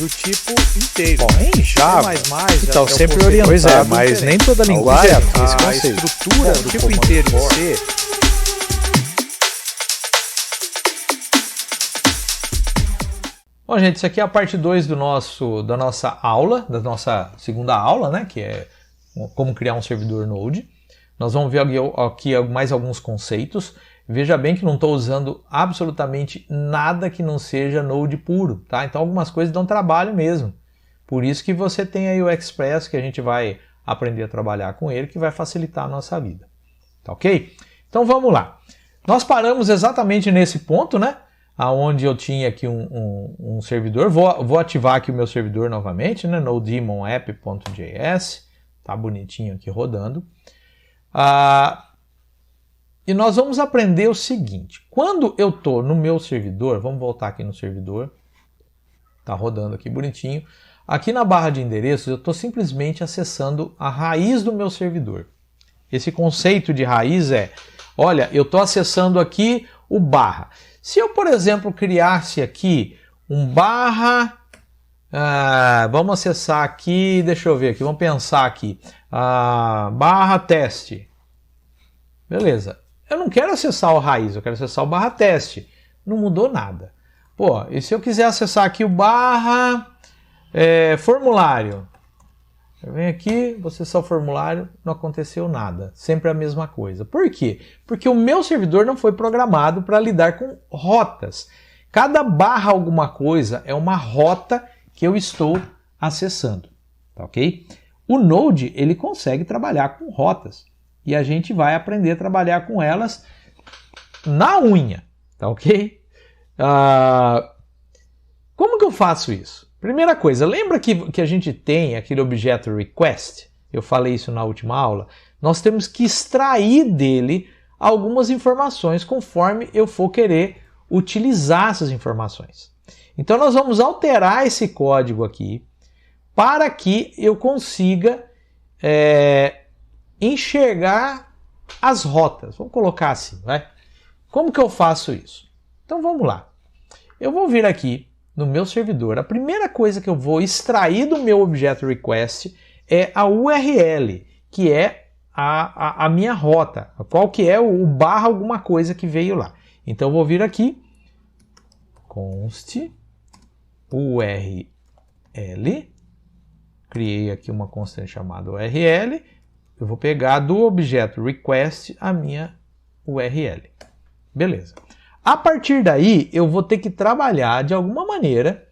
do tipo inteiro. Bom, em Java, então sempre orientado, pois é, mas diferente. nem toda linguagem tem esse A conceito. estrutura do tipo inteiro em C. Bom, gente, isso aqui é a parte 2 da nossa aula, da nossa segunda aula, né, que é como criar um servidor Node. Nós vamos ver aqui mais alguns conceitos. Veja bem que não estou usando absolutamente nada que não seja Node puro, tá? Então algumas coisas dão trabalho mesmo. Por isso que você tem aí o Express, que a gente vai aprender a trabalhar com ele, que vai facilitar a nossa vida. Tá ok? Então vamos lá. Nós paramos exatamente nesse ponto, né? Onde eu tinha aqui um servidor. Vou ativar aqui o meu servidor novamente, né? NodeDemonApp.js. Tá bonitinho aqui rodando. E nós vamos aprender o seguinte. Quando eu estou no meu servidor, vamos voltar aqui no servidor. Tá rodando aqui bonitinho. Aqui na barra de endereços, eu estou simplesmente acessando a raiz do meu servidor. Esse conceito de raiz é, olha, eu estou acessando aqui o barra. Se eu, por exemplo, criasse aqui um barra, vamos acessar aqui, deixa eu ver aqui, vamos pensar aqui, barra teste. Beleza, eu não quero acessar o raiz, eu quero acessar o barra teste. Não mudou nada. Pô, e se eu quiser acessar aqui o barra formulário? Eu venho aqui, vou acessar o formulário, não aconteceu nada. Sempre a mesma coisa. Por quê? Porque o meu servidor não foi programado para lidar com rotas. Cada barra alguma coisa é uma rota que eu estou acessando. Tá ok? O Node, ele consegue trabalhar com rotas. E a gente vai aprender a trabalhar com elas na unha. Tá ok? Como que eu faço isso? Primeira coisa, lembra que a gente tem aquele objeto request? Eu falei isso na última aula. Nós temos que extrair dele algumas informações conforme eu for querer utilizar essas informações. Então nós vamos alterar esse código aqui para que eu consiga enxergar as rotas. Vamos colocar assim, vai? Como que eu faço isso? Então vamos lá. Eu vou vir aqui no meu servidor. A primeira coisa que eu vou extrair do meu objeto request é a URL, que é a minha rota. Qual que é o barra alguma coisa que veio lá. Então eu vou vir aqui, const URL, criei aqui uma constante chamada URL, eu vou pegar do objeto request a minha URL. Beleza. A partir daí, eu vou ter que trabalhar de alguma maneira,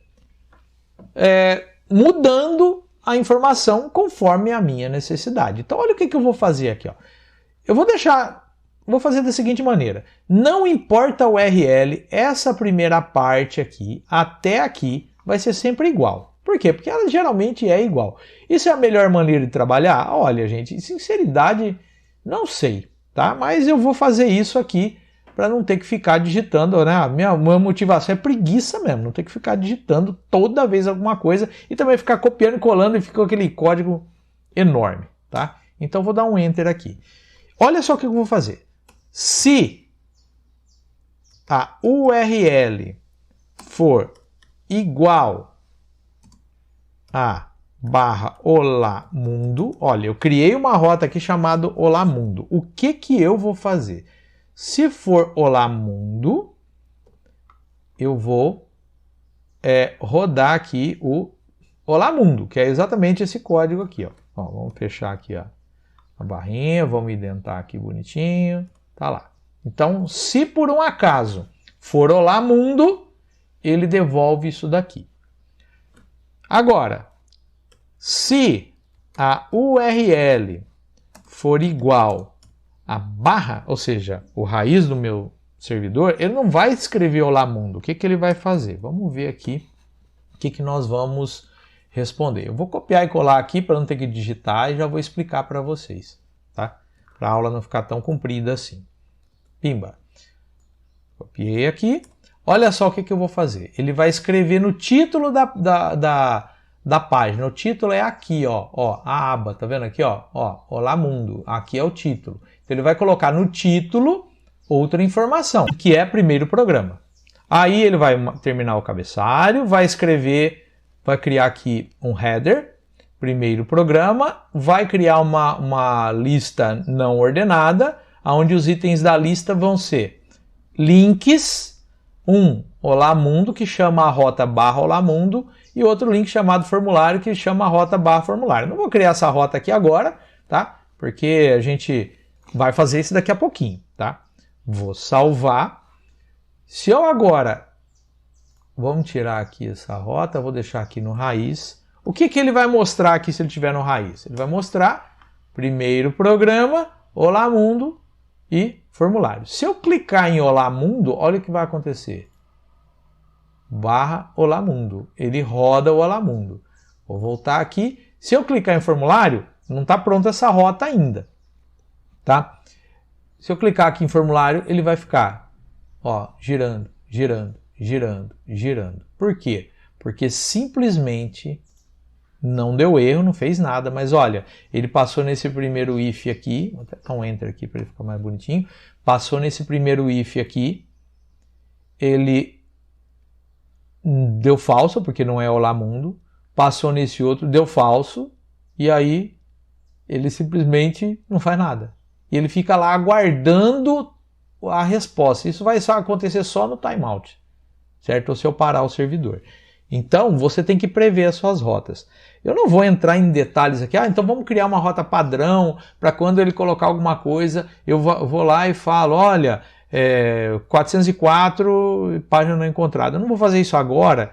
mudando a informação conforme a minha necessidade. Então, olha o que eu vou fazer aqui. Ó. Eu vou fazer da seguinte maneira. Não importa a URL, essa primeira parte aqui, até aqui, vai ser sempre igual. Por quê? Porque ela geralmente é igual. Isso é a melhor maneira de trabalhar? Olha, gente, sinceridade, não sei, tá? Mas eu vou fazer isso aqui para não ter que ficar digitando, né? A minha motivação é preguiça mesmo, não ter que ficar digitando toda vez alguma coisa e também ficar copiando e colando e fica aquele código enorme, tá? Então vou dar um Enter aqui. Olha só o que eu vou fazer. Se a URL for igual a barra Olá Mundo, olha, eu criei uma rota aqui chamada Olá Mundo. O que eu vou fazer? Se for Olá Mundo, eu vou rodar aqui o Olá Mundo, que é exatamente esse código aqui. Ó. Vamos fechar aqui ó, a barrinha, vamos identar aqui bonitinho, tá lá. Então, se por um acaso for Olá Mundo, ele devolve isso daqui. Agora, se a URL for igual a barra, ou seja, o raiz do meu servidor, ele não vai escrever Olá Mundo. O que ele vai fazer? Vamos ver aqui o que nós vamos responder. Eu vou copiar e colar aqui para não ter que digitar e já vou explicar para vocês, tá? Para a aula não ficar tão comprida assim. Pimba. Copiei aqui. Olha só o que eu vou fazer. Ele vai escrever no título da página. O título é aqui, ó, a aba, tá vendo aqui, ó, Olá Mundo. Aqui é o título. Então ele vai colocar no título outra informação, que é primeiro programa. Aí ele vai terminar o cabeçalho, vai escrever vai criar aqui um header, primeiro programa, vai criar uma lista não ordenada, onde os itens da lista vão ser links, Olá Mundo, que chama a rota barra Olá Mundo, e outro link chamado formulário, que chama a rota barra formulário. Não vou criar essa rota aqui agora, tá? Porque a gente vai fazer isso daqui a pouquinho, tá? Vou salvar. Se eu agora... Vamos tirar aqui essa rota, vou deixar aqui no raiz. O que ele vai mostrar aqui se ele estiver no raiz? Ele vai mostrar primeiro programa, Olá Mundo e formulário. Se eu clicar em Olá Mundo, olha o que vai acontecer. Barra Olá Mundo. Ele roda o Olá Mundo. Vou voltar aqui. Se eu clicar em formulário, não está pronta essa rota ainda. Tá? Se eu clicar aqui em formulário, ele vai ficar girando, girando, girando, girando. Por quê? Porque simplesmente não deu erro, não fez nada, mas olha, ele passou nesse primeiro if aqui, vou até dar um enter aqui para ele ficar mais bonitinho, passou nesse primeiro if aqui, ele deu falso, porque não é Olá Mundo, passou nesse outro, deu falso, e aí ele simplesmente não faz nada. E ele fica lá aguardando a resposta. Isso vai só acontecer só no timeout, certo? Ou se eu parar o servidor. Então, você tem que prever as suas rotas. Eu não vou entrar em detalhes aqui. Então vamos criar uma rota padrão para quando ele colocar alguma coisa, eu vou lá e falo, olha, 404, página não encontrada. Eu não vou fazer isso agora,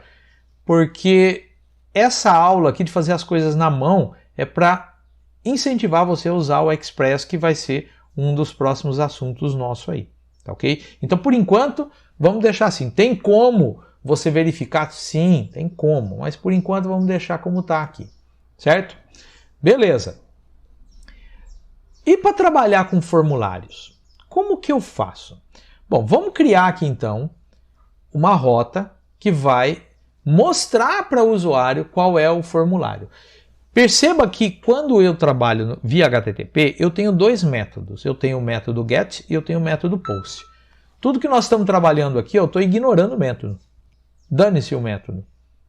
porque essa aula aqui de fazer as coisas na mão é para incentivar você a usar o Express, que vai ser um dos próximos assuntos nosso aí. Tá ok? Então, por enquanto, vamos deixar assim. Tem como você verificar? Sim, tem como. Mas, por enquanto, vamos deixar como está aqui. Certo? Beleza. E para trabalhar com formulários? Como que eu faço? Bom, vamos criar aqui, então, uma rota que vai mostrar para o usuário qual é o formulário. Perceba que quando eu trabalho via HTTP, eu tenho dois métodos. Eu tenho o método GET e eu tenho o método POST. Tudo que nós estamos trabalhando aqui, eu estou ignorando o método. Dane-se o método,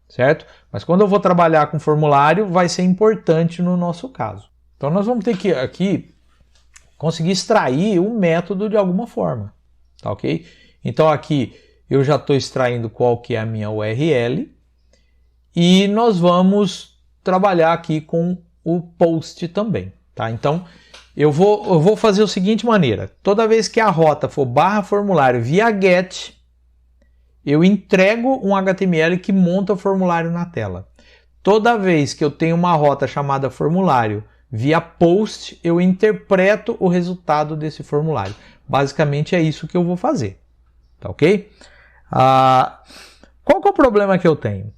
certo? Mas quando eu vou trabalhar com formulário, vai ser importante no nosso caso. Então nós vamos ter que aqui conseguir extrair o método de alguma forma, tá ok? Então aqui eu já estou extraindo qual que é a minha URL e nós vamos trabalhar aqui com o post também, tá? Então, eu vou fazer da seguinte maneira. Toda vez que a rota for barra formulário via GET, eu entrego um HTML que monta o formulário na tela. Toda vez que eu tenho uma rota chamada formulário via post, eu interpreto o resultado desse formulário. Basicamente é isso que eu vou fazer, tá ok? Qual que é o problema que eu tenho?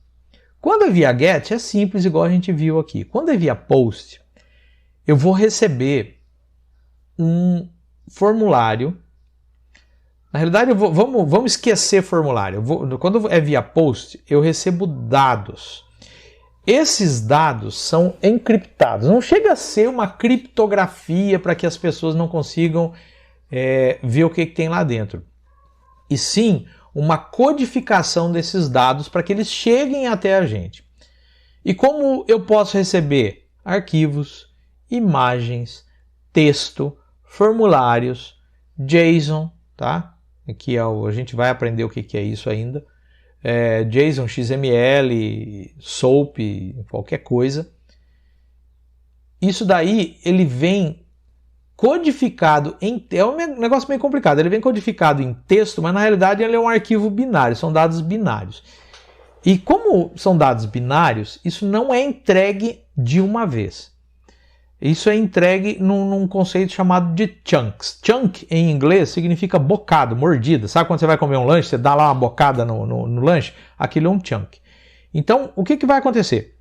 Quando é via GET, é simples, igual a gente viu aqui. Quando é via POST, eu vou receber um formulário. Na realidade, vamos esquecer formulário. Quando é via POST, eu recebo dados. Esses dados são encriptados. Não chega a ser uma criptografia para que as pessoas não consigam ver o que tem lá dentro. E sim, uma codificação desses dados para que eles cheguem até a gente. E como eu posso receber arquivos, imagens, texto, formulários, JSON, tá? Aqui a gente vai aprender o que é isso ainda. JSON, XML, SOAP, qualquer coisa. Isso daí ele vem codificado é um negócio meio complicado. Ele vem codificado em texto, mas na realidade ele é um arquivo binário, são dados binários. E como são dados binários, isso não é entregue de uma vez. Isso é entregue num conceito chamado de chunks. Chunk em inglês significa bocado, mordida. Sabe quando você vai comer um lanche, você dá lá uma bocada no lanche? Aquilo é um chunk. Então, o que vai acontecer?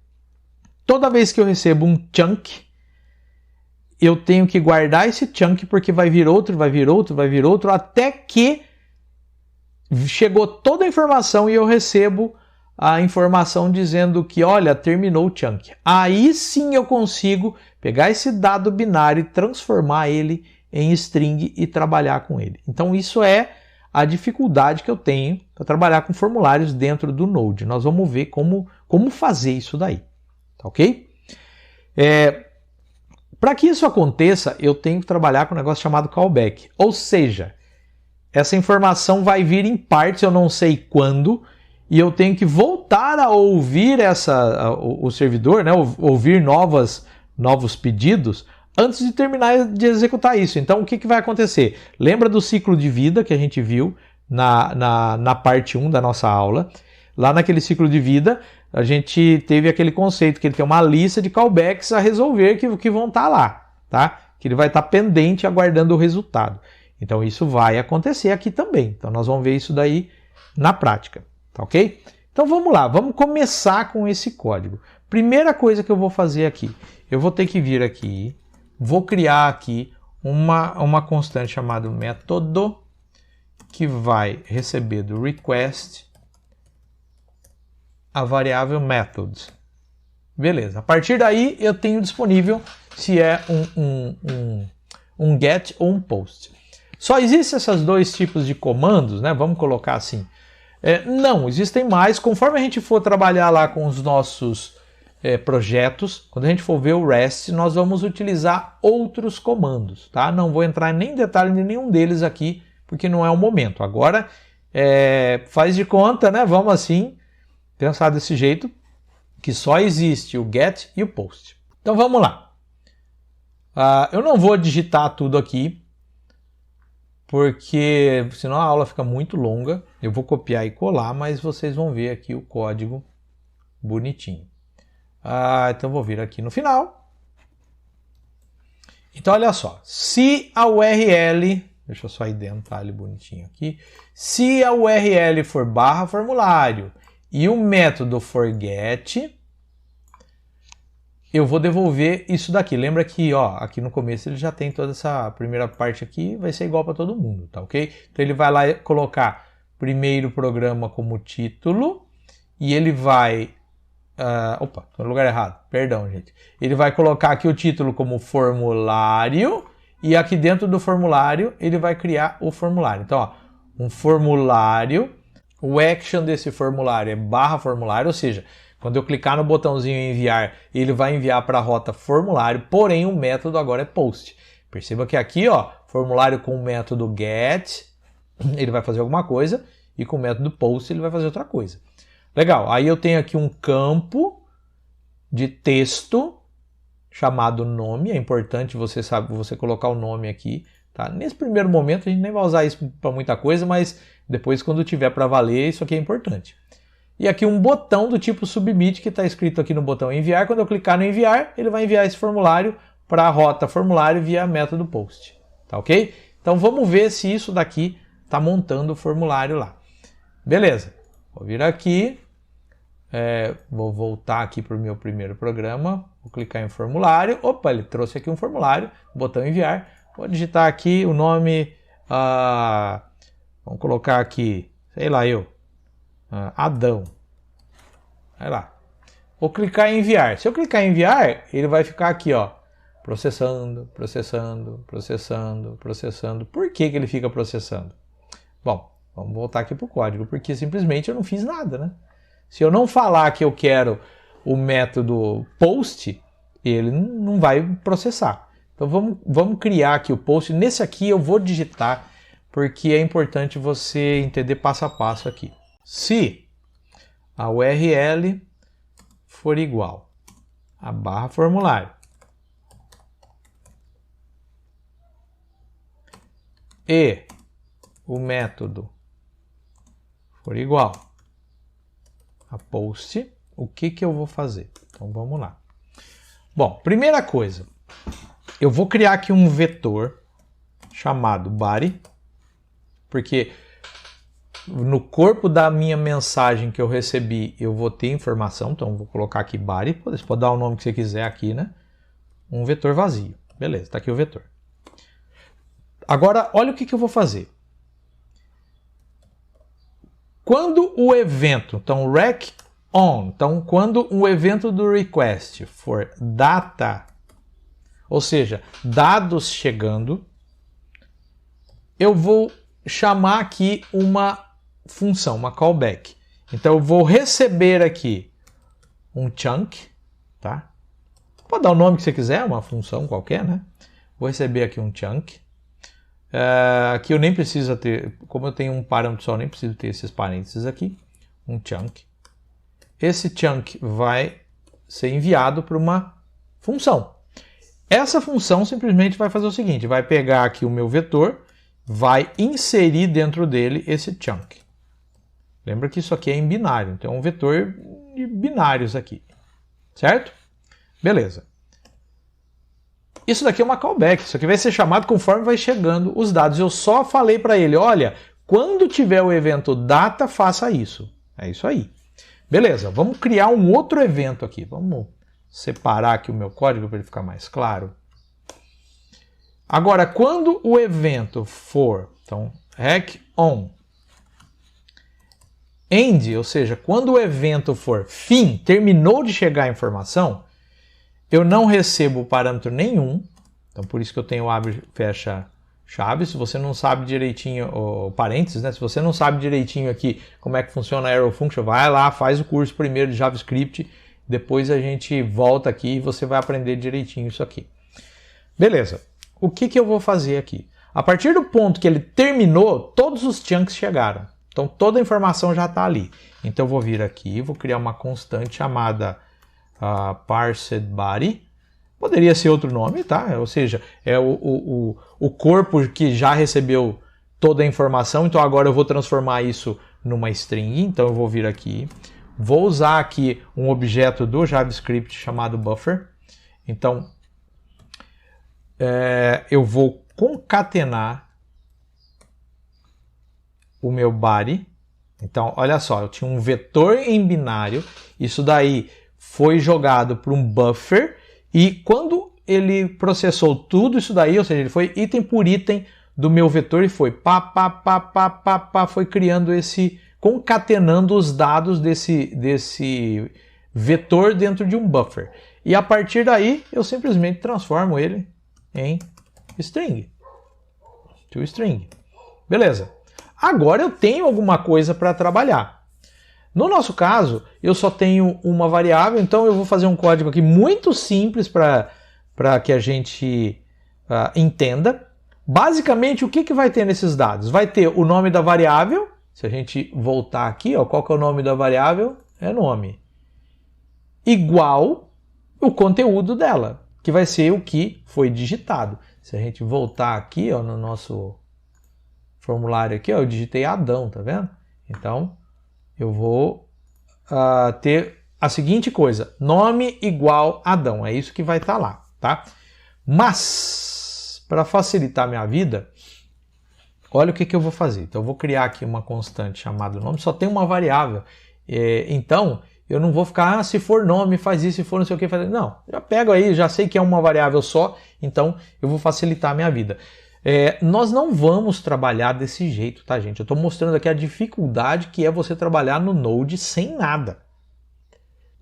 Toda vez que eu recebo um chunk, eu tenho que guardar esse chunk porque vai vir outro, vai vir outro, vai vir outro, até que chegou toda a informação e eu recebo a informação dizendo que, olha, terminou o chunk. Aí sim eu consigo pegar esse dado binário e transformar ele em string e trabalhar com ele. Então isso é a dificuldade que eu tenho para trabalhar com formulários dentro do Node. Nós vamos ver como fazer isso daí, tá ok? Para que isso aconteça, eu tenho que trabalhar com um negócio chamado callback, ou seja, essa informação vai vir em partes, eu não sei quando, e eu tenho que voltar a ouvir o servidor, né, ouvir novos pedidos antes de terminar de executar isso. Então, o que vai acontecer? Lembra do ciclo de vida que a gente viu na parte 1 da nossa aula? Lá naquele ciclo de vida, a gente teve aquele conceito que ele tem uma lista de callbacks a resolver que vão estar lá, tá? Que ele vai estar pendente aguardando o resultado. Então, isso vai acontecer aqui também. Então, nós vamos ver isso daí na prática, tá ok? Então, vamos lá. Vamos começar com esse código. Primeira coisa que eu vou fazer aqui, eu vou ter que vir aqui, vou criar aqui uma constante chamada método que vai receber do request a variável methods. Beleza. A partir daí eu tenho disponível se é um get ou um post. Só existem esses dois tipos de comandos, né? Vamos colocar assim. Não, existem mais. Conforme a gente for trabalhar lá com os nossos projetos, quando a gente for ver o REST, nós vamos utilizar outros comandos, tá? Não vou entrar nem em detalhe de nenhum deles aqui, porque não é o momento. Agora, faz de conta, né? Vamos assim, pensar desse jeito, que só existe o get e o post. Então vamos lá. Eu não vou digitar tudo aqui, porque senão a aula fica muito longa. Eu vou copiar e colar, mas vocês vão ver aqui o código bonitinho. Então vou vir aqui no final. Então olha só, se a URL, deixa eu só identar ele bonitinho aqui, se a URL for /formulário e o método for get, eu vou devolver isso daqui. Lembra que aqui no começo ele já tem toda essa primeira parte aqui, vai ser igual para todo mundo, tá ok? Então ele vai lá colocar primeiro programa como título e ele vai... opa, estou no lugar errado, perdão, gente. Ele vai colocar aqui o título como formulário e aqui dentro do formulário ele vai criar o formulário. Então, um formulário, o action desse formulário é /formulário, ou seja, quando eu clicar no botãozinho enviar, ele vai enviar para a rota formulário, porém o método agora é post. Perceba que aqui, formulário com o método get, ele vai fazer alguma coisa, e com o método post ele vai fazer outra coisa. Legal, aí eu tenho aqui um campo de texto chamado nome, é importante você colocar o nome aqui, tá? Nesse primeiro momento a gente nem vai usar isso para muita coisa, mas depois quando tiver para valer, isso aqui é importante. E aqui um botão do tipo submit que está escrito aqui no botão enviar. Quando eu clicar no enviar, ele vai enviar esse formulário para a rota formulário via método post. Tá ok? Então vamos ver se isso daqui está montando o formulário lá. Beleza. Vou vir aqui. Vou voltar aqui para o meu primeiro programa. Vou clicar em formulário. Opa, ele trouxe aqui um formulário. Botão enviar. Vou digitar aqui o nome. Vamos colocar aqui, sei lá Adão. Vai lá. Vou clicar em enviar. Se eu clicar em enviar, ele vai ficar aqui, processando, processando, processando, processando. Por que ele fica processando? Bom, vamos voltar aqui para o código, porque simplesmente eu não fiz nada, né? Se eu não falar que eu quero o método post, ele não vai processar. Então vamos criar aqui o post. Nesse aqui eu vou digitar, porque é importante você entender passo a passo aqui. Se a URL for igual a /formulário e o método for igual a post, o que eu vou fazer? Então vamos lá. Bom, primeira coisa, eu vou criar aqui um vetor chamado body, porque no corpo da minha mensagem que eu recebi, eu vou ter informação, então vou colocar aqui body, você pode dar o nome que você quiser aqui, né? Um vetor vazio. Beleza, está aqui o vetor. Agora, olha o que eu vou fazer. Quando o evento, então rec on, então quando o evento do request for data, ou seja, dados chegando, eu vou chamar aqui uma função, uma callback. Então eu vou receber aqui um chunk, tá? Pode dar o nome que você quiser, uma função qualquer, né? Vou receber aqui um chunk. Aqui eu nem preciso ter, como eu tenho um parâmetro só, eu nem preciso ter esses parênteses aqui. Um chunk. Esse chunk vai ser enviado para uma função. Essa função simplesmente vai fazer o seguinte, vai pegar aqui o meu vetor, vai inserir dentro dele esse chunk. Lembra que isso aqui é em binário, então é um vetor de binários aqui, certo? Beleza. Isso daqui é uma callback, isso aqui vai ser chamado conforme vai chegando os dados. Eu só falei para ele, olha, quando tiver o evento data, faça isso. É isso aí. Beleza, vamos criar um outro evento aqui. Vamos separar aqui o meu código para ele ficar mais claro. Agora, quando o evento for, então, rec on, end, ou seja, quando o evento for fim, terminou de chegar a informação, eu não recebo parâmetro nenhum, então por isso que eu tenho abre, fecha, chave. Se você não sabe direitinho, ou parênteses, né? Se você não sabe direitinho aqui como é que funciona a arrow function, vai lá, faz o curso primeiro de JavaScript, depois a gente volta aqui e você vai aprender direitinho isso aqui. Beleza, o que eu vou fazer aqui? A partir do ponto que ele terminou, todos os chunks chegaram. Então toda a informação já está ali. Então eu vou vir aqui, vou criar uma constante chamada parsed body. Poderia ser outro nome, tá? Ou seja, é o corpo que já recebeu toda a informação. Então agora eu vou transformar isso numa string. Então eu vou vir aqui. Vou usar aqui um objeto do JavaScript chamado buffer. Então eu vou concatenar o meu body. Então, olha só, eu tinha um vetor em binário, isso daí foi jogado para um buffer, e quando ele processou tudo isso daí, ou seja, ele foi item por item do meu vetor e foi foi criando concatenando os dados desse vetor dentro de um buffer. E a partir daí, eu simplesmente transformo ele em string. ToString. Beleza. Agora eu tenho alguma coisa para trabalhar. No nosso caso, eu só tenho uma variável, então eu vou fazer um código aqui muito simples para que a gente entenda. Basicamente, o que vai ter nesses dados? Vai ter o nome da variável. Se a gente voltar aqui, ó, qual que é o nome da variável? É nome. Igual o conteúdo dela, que vai ser o que foi digitado. Se a gente voltar aqui, ó, no nosso formulário aqui, ó, eu digitei Adão, tá vendo? Então, eu vou ter a seguinte coisa, nome igual Adão, é isso que vai estar lá, tá? Mas, para facilitar minha vida, olha o que eu vou fazer. Então, eu vou criar aqui uma constante chamada nome, só tem uma variável, então, eu não vou ficar, se for nome, faz isso, se for não sei o que, faz... Não, já pego aí, já sei que é uma variável só, então eu vou facilitar a minha vida. Nós não vamos trabalhar desse jeito, tá, gente? Eu estou mostrando aqui a dificuldade que é você trabalhar no Node sem nada.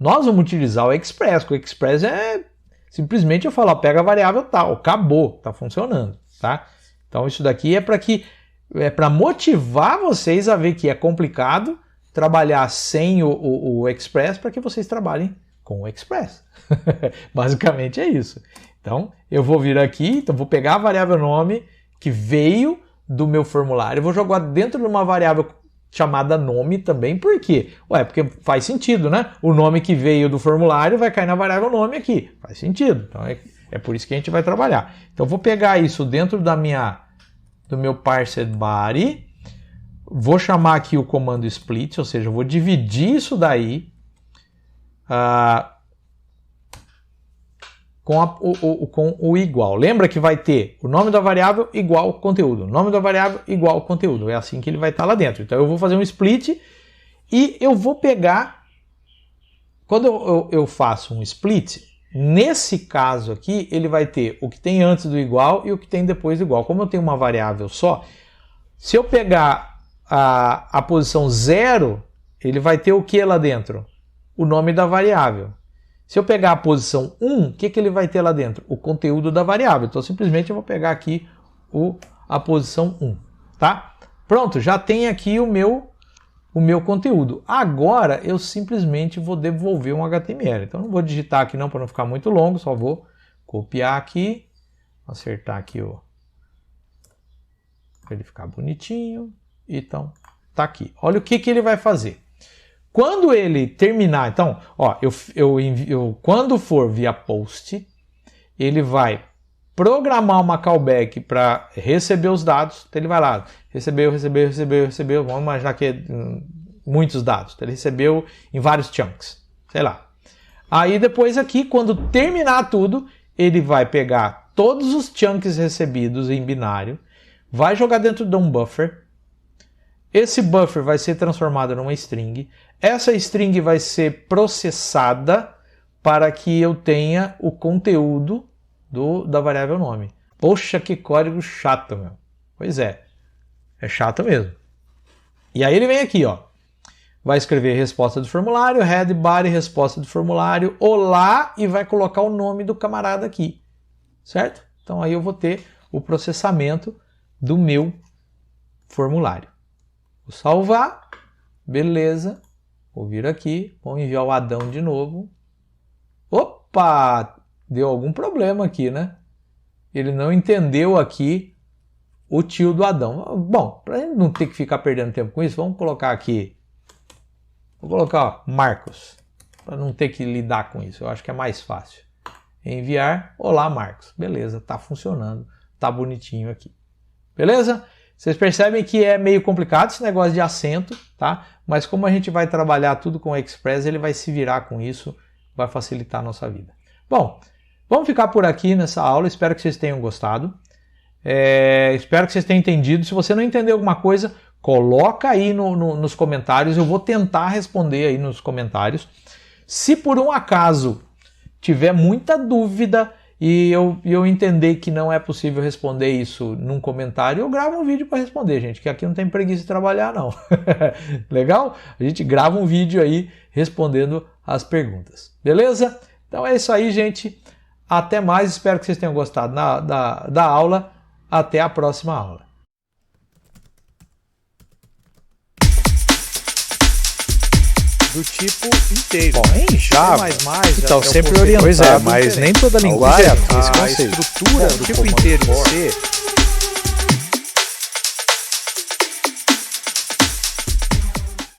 Nós vamos utilizar o Express, porque o Express é simplesmente eu falar, pega a variável tal, acabou, tá funcionando, tá? Então isso daqui é para motivar vocês a ver que é complicado trabalhar sem o Express para que vocês trabalhem com o Express. Basicamente é isso. Então, eu vou vir aqui, então vou pegar a variável nome que veio do meu formulário, vou jogar dentro de uma variável chamada nome também, por quê? Porque faz sentido, né? O nome que veio do formulário vai cair na variável nome aqui, faz sentido. Então, é por isso que a gente vai trabalhar. Então, eu vou pegar isso dentro do meu parsed body, vou chamar aqui o comando split, ou seja, eu vou dividir isso daí com o igual. Lembra que vai ter o nome da variável igual conteúdo, nome da variável igual conteúdo. É assim que ele vai estar lá dentro. Então eu vou fazer um split e eu vou pegar, quando eu faço um split, nesse caso aqui ele vai ter o que tem antes do igual e o que tem depois do igual. Como eu tenho uma variável só, se eu pegar a posição 0, ele vai ter o que lá dentro? O nome da variável. Se eu pegar a posição 1, o que ele vai ter lá dentro? O conteúdo da variável. Então, simplesmente eu vou pegar aqui a posição 1, tá? Pronto, já tem aqui o meu conteúdo. Agora eu simplesmente vou devolver um HTML. Então não vou digitar aqui não para não ficar muito longo, só vou copiar aqui, acertar aqui para ele ficar bonitinho. Então tá aqui. Olha o que ele vai fazer. Quando ele terminar, então, ó, quando for via post, ele vai programar uma callback para receber os dados. Então ele vai lá, recebeu, vamos imaginar que é muitos dados. Então ele recebeu em vários chunks, sei lá. Aí depois aqui, quando terminar tudo, ele vai pegar todos os chunks recebidos em binário, vai jogar dentro de um buffer. Esse buffer vai ser transformado numa string. Essa string vai ser processada para que eu tenha o conteúdo da variável nome. Poxa, que código chato, meu. Pois é chato mesmo. E aí ele vem aqui, ó. Vai escrever resposta do formulário, head, body, resposta do formulário, olá, e vai colocar o nome do camarada aqui. Certo? Então aí eu vou ter o processamento do meu formulário. Vou salvar, beleza, vou vir aqui, vou enviar o Adão de novo. Opa, deu algum problema aqui, né? Ele não entendeu aqui o tio do Adão. Bom, para ele não ter que ficar perdendo tempo com isso, vamos colocar aqui, vou colocar ó, Marcos, para não ter que lidar com isso, eu acho que é mais fácil. Enviar, olá Marcos, beleza, tá funcionando, tá bonitinho aqui. Beleza? Vocês percebem que é meio complicado esse negócio de acento, tá? Mas como a gente vai trabalhar tudo com o Express, ele vai se virar com isso, vai facilitar a nossa vida. Bom, vamos ficar por aqui nessa aula, espero que vocês tenham gostado. Espero que vocês tenham entendido. Se você não entendeu alguma coisa, coloca aí nos comentários, eu vou tentar responder aí nos comentários. Se por um acaso tiver muita dúvida, e eu entender que não é possível responder isso num comentário, eu gravo um vídeo para responder, gente, que aqui não tem preguiça de trabalhar, não. Legal? A gente grava um vídeo aí respondendo as perguntas. Beleza? Então é isso aí, gente. Até mais. Espero que vocês tenham gostado da aula. Até a próxima aula. Do tipo inteiro. Bom, em Java, então sempre orientado. Pois é, mas nem toda linguagem tem esse conceito. A estrutura do tipo inteiro em C